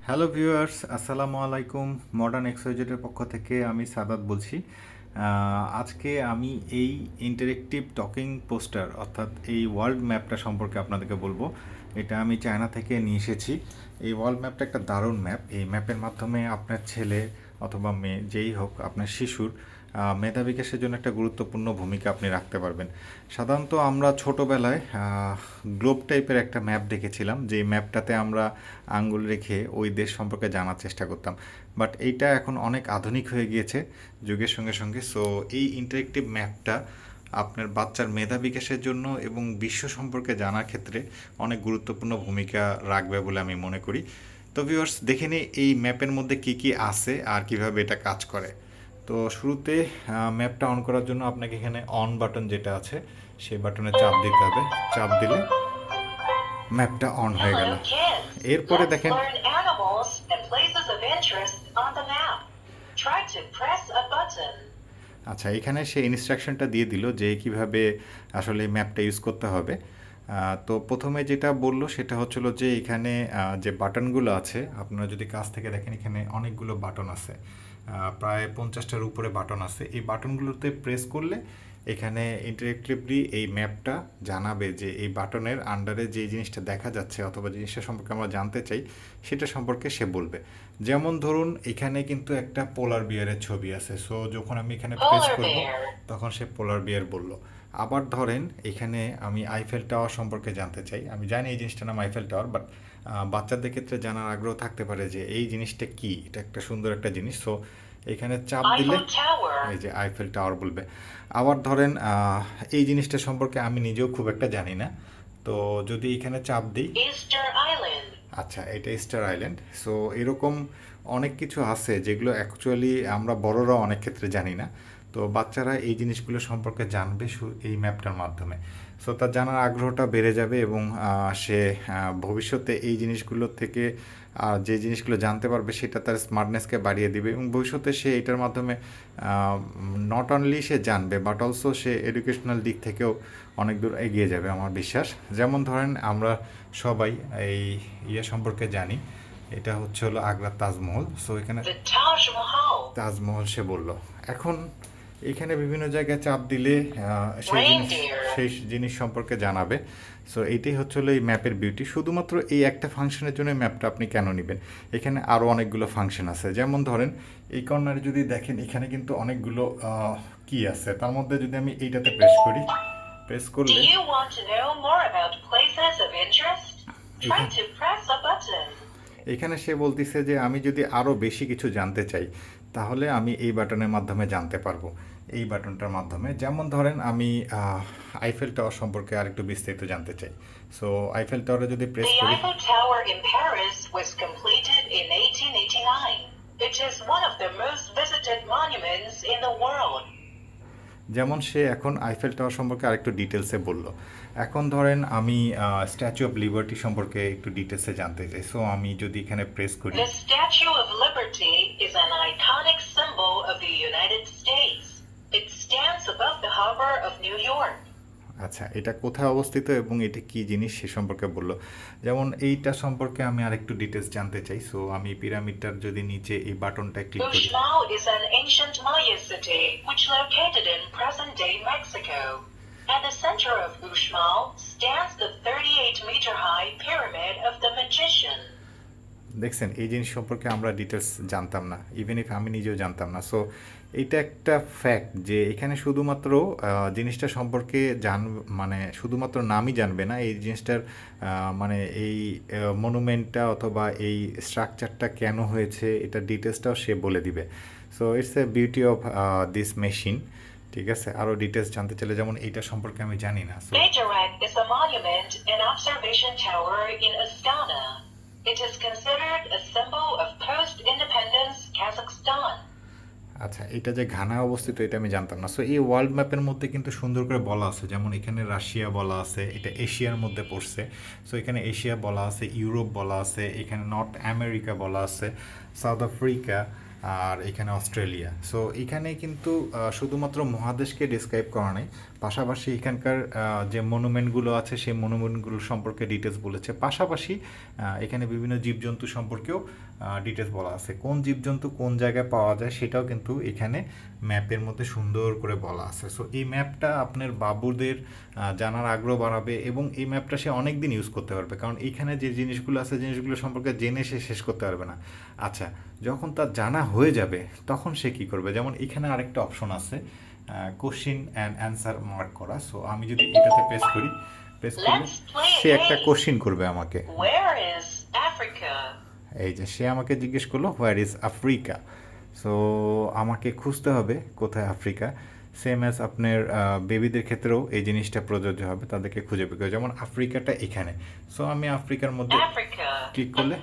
Hello viewers, আসসালামু আলাইকুম। Modern এক্সওয়াইজেডের পক্ষ থেকে আমি সাদাত বলছি। আজকে আমি এই ইন্টারেক্টিভ টকিং পোস্টার অর্থাৎ এই ওয়ার্ল্ড ম্যাপটা সম্পর্কে আপনাদেরকে বলবো। এটা আমি চায়না থেকে নিয়ে এসেছি। এই ওয়ার্ল্ড ম্যাপটা একটা দারুণ ম্যাপ। এই ম্যাপের মাধ্যমে আপনার ছেলে অথবা মেয়ে যেই হোক, আপনার শিশুর মেধা বিকাশের জন্য একটা গুরুত্বপূর্ণ ভূমিকা আপনি রাখতে পারবেন। সাধারণত আমরা ছোটোবেলায় গ্লোব টাইপের একটা ম্যাপ দেখেছিলাম, যে ম্যাপটাতে আমরা আঙ্গুল রেখে ওই দেশ সম্পর্কে জানার চেষ্টা করতাম। বাট এইটা এখন অনেক আধুনিক হয়ে গিয়েছে যুগের সঙ্গে সঙ্গে। সো এই ইন্টারেক্টিভ ম্যাপটা আপনার বাচ্চার মেধা বিকাশের জন্য এবং বিশ্ব সম্পর্কে জানার ক্ষেত্রে অনেক গুরুত্বপূর্ণ ভূমিকা রাখবে বলে আমি মনে করি। তো ভিউয়ার্স, দেখে নিই এই ম্যাপের মধ্যে কি কি আছে আর কিভাবে এটা কাজ করে। তো শুরুতে ম্যাপটা অন করার জন্য আপনাকে এখানে অন বাটন যেটা আছে সেই বাটনে চাপ দিতে হবে। চাপ দিলে ম্যাপটা অন হয়ে গেল। এরপরে দেখেন আচ্ছা, এখানে সে ইনস্ট্রাকশনটা দিয়ে দিল যে কিভাবে আসলে ম্যাপটা ইউজ করতে হবে। তো প্রথমে যেটা বললো সেটা হচ্ছিল যে এখানে যে বাটনগুলো আছে, আপনারা যদি কাছ থেকে দেখেন এখানে অনেকগুলো বাটন আছে, প্রায় 50টার উপরে বাটন আছে। এই বাটনগুলোতে প্রেস করলে এখানে ইন্টারেক্টিভলি এই ম্যাপটা জানাবে যে এই বাটনের আন্ডারে যে জিনিসটা দেখা যাচ্ছে অথবা জিনিসটা সম্পর্কে আমরা জানতে চাই সেটা সম্পর্কে সে বলবে। যেমন ধরুন এখানে কিন্তু একটা পোলার বিয়ারের ছবি আছে। সো যখন আমি এখানে প্রেস করব তখন সে পোলার বিয়ার বলল। আবার ধরেন এখানে আমি আইফেল টাওয়ার সম্পর্কে জানতে চাই। আমি জানি এই জিনিসটার নাম আইফেল টাওয়ার, বাট বাচ্চাদের ক্ষেত্রে জানার আগ্রহ থাকতে পারে যে এই জিনিসটা কি, এটা একটা সুন্দর একটা জিনিস। সো এখানে চাপ দিলে এই যে আইফেল টাওয়ার বলবে। আবার ধরেন এই জিনিসটা সম্পর্কে আমি নিজেও খুব একটা জানি না, তো যদি এখানে চাপ দিই, আচ্ছা এটা স্টার আইল্যান্ড। সো এরকম অনেক কিছু আছে যেগুলো অ্যাকচুয়ালি আমরা বড়রা অনেক ক্ষেত্রে জানি না। তো বাচ্চারা এই জিনিসগুলো সম্পর্কে জানবে এই ম্যাপটার মাধ্যমে। সো তার জানার আগ্রহটা বেড়ে যাবে এবং সে ভবিষ্যতে এই জিনিসগুলো থেকে যে জিনিসগুলো জানতে পারবে সেটা তার স্মার্টনেসকে বাড়িয়ে দিবে এবং ভবিষ্যতে সে এটার মাধ্যমে নট অনলি সে জানবে বাট অলসো সে এডুকেশনাল দিক থেকেও অনেক দূর এগিয়ে যাবে আমার বিশ্বাস। যেমন ধরেন আমরা সবাই এই সম্পর্কে জানি, এটা হলো আগ্রার তাজমহল। সো এখানে তাজমহল সে বলল। এখন এখানে বিভিন্ন জায়গায় চাপ দিলে সেই জিনিস সম্পর্কে জানাবে। সো এইটাই হলো এই ম্যাপের বিউটি। শুধুমাত্র এই একটা ফাংশনের জন্য ম্যাপটা আপনি কেন নেবেন? এখানে আরও অনেকগুলো ফাংশন আছে। যেমন ধরেন এই কর্নারে যদি দেখেন এখানে কিন্তু অনেকগুলো কি আছে, তার মধ্যে যদি আমি এইটাতে প্রেস করি, প্রেস করলে এখানে সে বলতেছে যে আমি যদি আরও বেশি কিছু জানতে চাই তাহলে আমি এই বাটনের মাধ্যমে জানতে পারবো, এই বাটনটার মাধ্যমে। যেমন ধরেন আমি আইফেল টাওয়ার সম্পর্কে আরেকটু বিস্তারিত জানতে চাই। সো আইফেল টাওয়ারে যদি প্রেস করি, যেমন সে এখন আইফেল টাওয়ার সম্পর্কে আরেকটু ডিটেলসে বলল। এখন ধরেন আমি স্ট্যাচু অফ লিবার্টি সম্পর্কে একটু ডিটেলসে জানতে চাই। সো আমি যদি এখানে প্রেস করি, The Statue of Liberty is an iconic symbol of the United States. It stands above the harbor of New York. আচ্ছা, এটা কোথায় অবস্থিত এবং এটা কি জিনিস সে সম্পর্কে বললো। যেমন এইটা সম্পর্কে আমি আরেকটু ডিটেলস জানতে চাই। সো আমি পিরামিডটার যদি নিচে এই বাটনটা ক্লিক করি, Uxmal is an ancient Maya city which located in present-day Mexico. At the center of Uxmal stands the 38-meter-high pyramid of the magician. দেখছেন, এই জিনিস সম্পর্কে আমরা ডিটেলস জানতাম না, ইভেন ইফ আমি নিজেও জানতাম না। সো এইটা একটা ফ্যাক্ট যে এখানে শুধুমাত্র জিনিসটা সম্পর্কে মানে শুধুমাত্র নামই জানবে না, এই জিনিসটার মানে এই মনুমেন্টটা অথবা এই স্ট্রাকচারটা কেন হয়েছে এটা ডিটেলসটাও সে বলে দিবে। So it's a beauty of this machine. ঠিক আছে, আরও ডিটেলস জানতে চাইলে যেমন এইটা সম্পর্কে আমি জানি না। So is a monument and observation tower in Astana. It is considered a symbol of post-independence Kazakhstan. আচ্ছা, এটা যে ঘানায় অবস্থিত এটা আমি জানতাম না। সো এই ওয়ার্ল্ড ম্যাপের মধ্যে কিন্তু সুন্দর করে বলা আছে, যেমন এখানে রাশিয়া বলা আছে, এটা এশিয়ার মধ্যে পড়ছে। সো এখানে এশিয়া বলা আছে, ইউরোপ বলা আছে, এখানে নর্থ আমেরিকা বলা আছে, সাউথ আফ্রিকা, আর এখানে অস্ট্রেলিয়া। সো এখানে কিন্তু শুধুমাত্র মহাদেশকে ডিসক্রাইব করা নেই, পাশাপাশি এখানকার যে মনুমেন্টগুলো আছে সেই মনুমেন্টগুলো সম্পর্কে ডিটেলস বলেছে। পাশাপাশি এখানে বিভিন্ন জীবজন্তু সম্পর্কেও ডিটেলস বলা আছে, কোন জীবজন্তু কোন জায়গায় পাওয়া যায় সেটাও কিন্তু এখানে ম্যাপের মধ্যে সুন্দর করে বলা আছে। সো এই ম্যাপটা আপনার বাবুদের জানার আগ্রহ বাড়াবে এবং এই ম্যাপটা সে অনেক দিন ইউজ করতে পারবে, কারণ এইখানে যে জিনিসগুলো আছে জিনিসগুলো সম্পর্কে জেনে সে শেষ করতে পারবে না। আচ্ছা, যখন তার জানা হয়ে যাবে তখন সে কী করবে, যেমন এখানে আরেকটা অপশন আছে কোশ্চিন অ্যান্ড অ্যান্সার মার্ক করা। সো আমি যদি এটাতে প্রেস করি, প্রেস করলে সে একটা কোশ্চিন করবে আমাকে, এই যে সে আমাকে জিজ্ঞেস করলো হোয়ার ইজ আফ্রিকা। সো আমাকে খুঁজতে হবে কোথায় আফ্রিকা। সেম অ্যাজ আপনার বেবিদের ক্ষেত্রেও এই জিনিসটা প্রযোজ্য হবে, তাদেরকে খুঁজে বের করে, যেমন আফ্রিকাটা এখানে। সো আমি আফ্রিকার মধ্যে ক্লিক করলে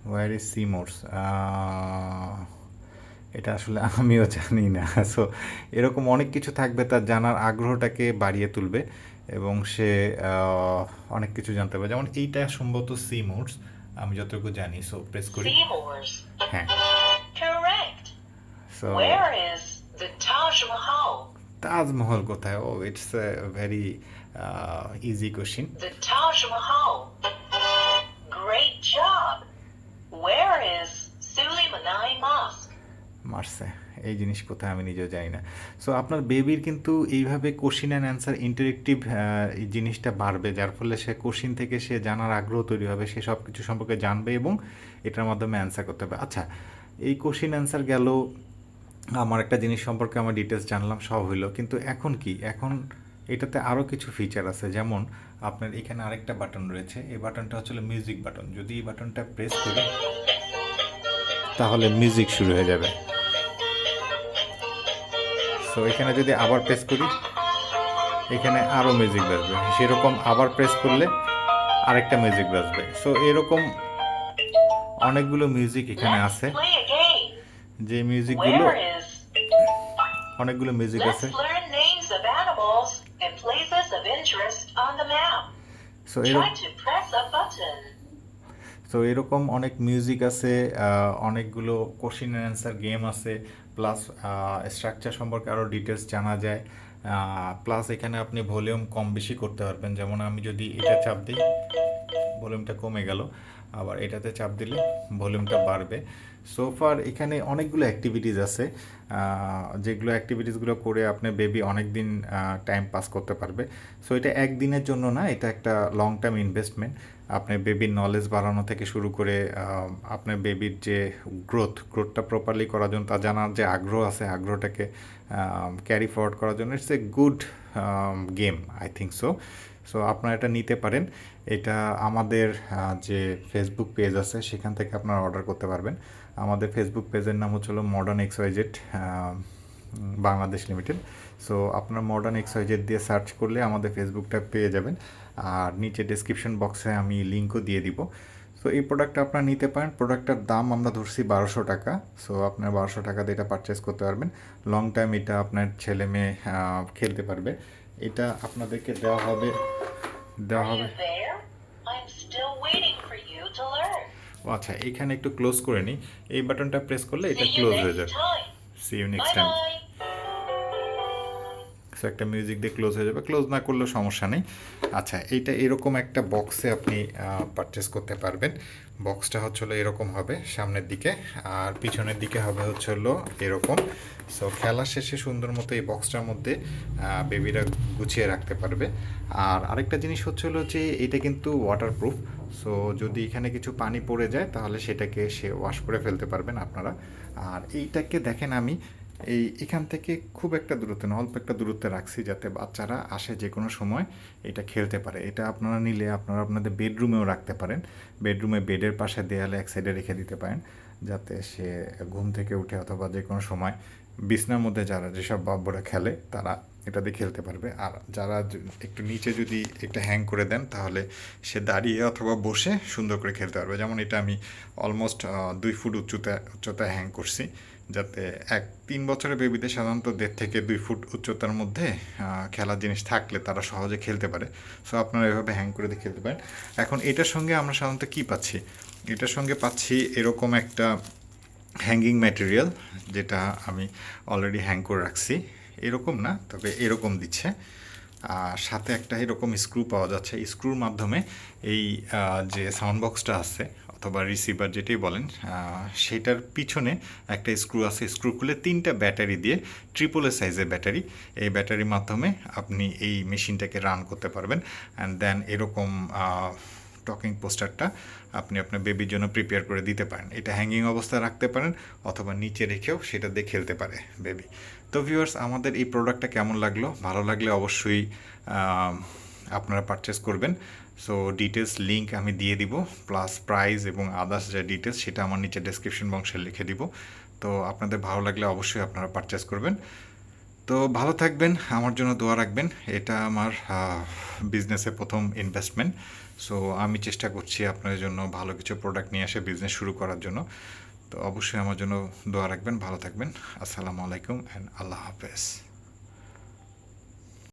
হোয়ার ইজ সিমোর্স, এটা আসলে আমিও জানি না। সো এরকম অনেক কিছু থাকবে, তার জানার আগ্রহটাকে বাড়িয়ে তুলবে এবং সে অনেক কিছু জানতে পারবে। যেমন এইটা সম্ভবত সিমোর্স, আমি যতটুকু জানি। সো প্রেস করি, হ্যাঁ। সো তাজমহল কোথায়? Oh it's a very easy question. মারছে, এই জিনিস কোথায় আমি নিজেও জানি না। সো আপনার বেবির কিন্তু এইভাবে কোশ্চিন অ্যান্ড অ্যান্সার ইন্টারেক্টিভ এই জিনিসটা বাড়বে, যার ফলে সে কোশ্চিন থেকে সে জানার আগ্রহ তৈরি হবে, সে সব কিছু সম্পর্কে জানবে এবং এটার মাধ্যমে অ্যান্সার করতে হবে। আচ্ছা, এই কোশ্চিন অ্যান্সার গেল, আমার একটা জিনিস সম্পর্কে আমার ডিটেলস জানলাম, সব হইলো, কিন্তু এখন কি, এখন এটাতে আরও কিছু ফিচার আছে। যেমন আপনার এখানে আরেকটা বাটন রয়েছে, এই বাটনটা হচ্ছে মিউজিক বাটন। যদি এই বাটনটা প্রেস করি তাহলে মিউজিক শুরু হয়ে যাবে। সো এখানে যদি আবার প্রেস করি এখানে আরও মিউজিক বাজবে, সেরকম আবার প্রেস করলে আরেকটা মিউজিক বাজবে। সো এরকম অনেকগুলো মিউজিক এখানে আছে, যে মিউজিকগুলো অনেকগুলো মিউজিক আছে। সো এরকম অনেক মিউজিক আছে, অনেকগুলো কোশ্চিন অ্যান্ড অ্যান্সার গেম আছে, প্লাস স্ট্রাকচার সম্পর্কে আরও ডিটেলস জানা যায়। প্লাস এখানে আপনি ভলিউম কম বেশি করতে পারবেন, যেমন আমি যদি এটা চাপ দিই ভলিউমটা কমে গেল, আবার এটাতে চাপ দিলে ভলিউমটা বাড়বে। সোফার এখানে অনেকগুলো অ্যাক্টিভিটিস আছে, যেগুলো অ্যাক্টিভিটিসগুলো করে আপনার বেবি অনেক দিন টাইম পাস করতে পারবে। সো এটা একদিনের জন্য না, এটা একটা লং টার্ম ইনভেস্টমেন্ট। আপনার বেবির নলেজ বাড়ানো থেকে শুরু করে আপনার বেবির যে গ্রোথটা প্রপারলি করার জন্য, তার জানার যে আগ্রহ আছে আগ্রহটাকে ক্যারি ফরওয়ার্ড করার জন্য it's a good game, I think so. So আপনারা এটা নিতে পারেন। এটা আমাদের যে ফেসবুক পেজ আছে সেখান থেকে আপনারা অর্ডার করতে পারবেন। আমাদের ফেসবুক পেজের নাম হচ্ছিল modern XYZ Bangladesh limited. So আপনার মডার্ন এক্সওয়াইজেড দিয়ে সার্চ করলে আমাদের ফেসবুকটা পেয়ে যাবেন, আর নিচে ডেসক্রিপশন বক্সে আমি লিঙ্কও দিয়ে দিব। সো এই প্রোডাক্টটা আপনারা নিতে পারেন। প্রোডাক্টটার দাম আমরা ধরছি 1200 টাকা। সো আপনার 1200 টাকা দিয়ে এটা পারচেস করতে পারবেন। লং টাইম এটা আপনার ছেলে মেয়ে খেলতে পারবে। এটা আপনাদেরকে দেওয়া হবে। আচ্ছা, এখানে একটু ক্লোজ করে নিই, এই বাটনটা প্রেস করলে এটা ক্লোজ হয়ে যাবে। See you next time. So একটা মিউজিক দিয়ে ক্লোজ হয়ে যাবে, ক্লোজ না করলেও সমস্যা নেই। আচ্ছা, এইটা এরকম একটা বক্সে আপনি পারচেস করতে পারবেন। বক্সটা হচ্ছিলো এরকম হবে সামনের দিকে, আর পিছনের দিকে হবে হচ্ছিলো এরকম। সো খেলা শেষে সুন্দর মতো এই বক্সটার মধ্যে বেবিরা গুছিয়ে রাখতে পারবে। আর আরেকটা জিনিস হচ্ছিলো যে এটা কিন্তু ওয়াটারপ্রুফ। সো যদি এখানে কিছু পানি পড়ে যায় তাহলে সেটাকে সে ওয়াশ করে ফেলতে পারবেন আপনারা। আর এইটাকে দেখেন আমি এখান থেকে খুব একটা দূরত্বে না, অল্প একটা দূরত্বে রাখছি, যাতে বাচ্চারা আসে যে কোনো সময় এটা খেলতে পারে। এটা আপনারা নিলে আপনারা আপনাদের বেডরুমেও রাখতে পারেন। বেডরুমে বেডের পাশে দেয়ালে এক সাইডে রেখে দিতে পারেন, যাতে সে ঘুম থেকে উঠে অথবা যে কোনো সময় বিছনার মধ্যে যেসব বাব্বরা খেলে তারা এটা দিয়ে খেলতে পারবে। আর যারা একটু নিচে যদি একটা হ্যাং করে দেন তাহলে সে দাঁড়িয়ে অথবা বসে সুন্দর করে খেলতে পারবে। যেমন এটা আমি অলমোস্ট 2 ফুট উচ্চতায় হ্যাং করছি, যাতে 3 বছরের বেবিদের সাধারণত 1.5 থেকে 2 ফুট উচ্চতার মধ্যে খেলার জিনিস থাকলে তারা সহজে খেলতে পারে। সো আপনারা এভাবে হ্যাং করে দিয়ে খেলতে পারেন। এখন এটার সঙ্গে আমরা সাধারণত কী পাচ্ছি? এটার সঙ্গে পাচ্ছি এরকম একটা হ্যাঙ্গিং ম্যাটেরিয়াল, যেটা আমি অলরেডি হ্যাং করে রাখছি। এরকম না, তবে এরকম দিচ্ছে। আর সাথে একটা এরকম স্ক্রু পাওয়া যাচ্ছে। স্ক্রুর মাধ্যমে এই যে সাউন্ড বক্সটা আছে অথবা রিসিভার যেটাই বলেন, সেটার পিছনে একটা স্ক্রু আছে। স্ক্রু খুলে 3টা ব্যাটারি দিয়ে, ট্রিপল এ সাইজের ব্যাটারি, এই ব্যাটারির মাধ্যমে আপনি এই মেশিনটাকে রান করতে পারবেন। অ্যান্ড দেন এরকম টকিং পোস্টারটা আপনি আপনার বেবির জন্য প্রিপেয়ার করে দিতে পারেন। এটা হ্যাঙ্গিং অবস্থায় রাখতে পারেন অথবা নিচে রেখেও সেটা দিয়ে খেলতে পারে বেবি। তো ভিউয়ার্স, আমাদের এই প্রোডাক্টটা কেমন লাগলো? ভালো লাগলে অবশ্যই আপনারা পারচেস করবেন। সো ডিটেলস লিঙ্ক আমি দিয়ে দিব, প্লাস প্রাইস এবং আদার্স যে ডিটেলস সেটা আমার নিচে ডেসক্রিপশন বক্সে লিখে দিব। তো আপনাদের ভালো লাগলে অবশ্যই আপনারা পারচেস করবেন। তো ভালো থাকবেন, আমার জন্য দোয়া রাখবেন। এটা আমার বিজনেসে প্রথম ইনভেস্টমেন্ট। সো আমি চেষ্টা করছি আপনাদের জন্য ভালো কিছু প্রোডাক্ট নিয়ে এসে বিজনেস শুরু করার জন্য। তো অবশ্যই আমার জন্য দোয়া রাখবেন। ভালো থাকবেন। আসসালামু আলাইকুম অ্যান্ড আল্লাহ হাফেজ।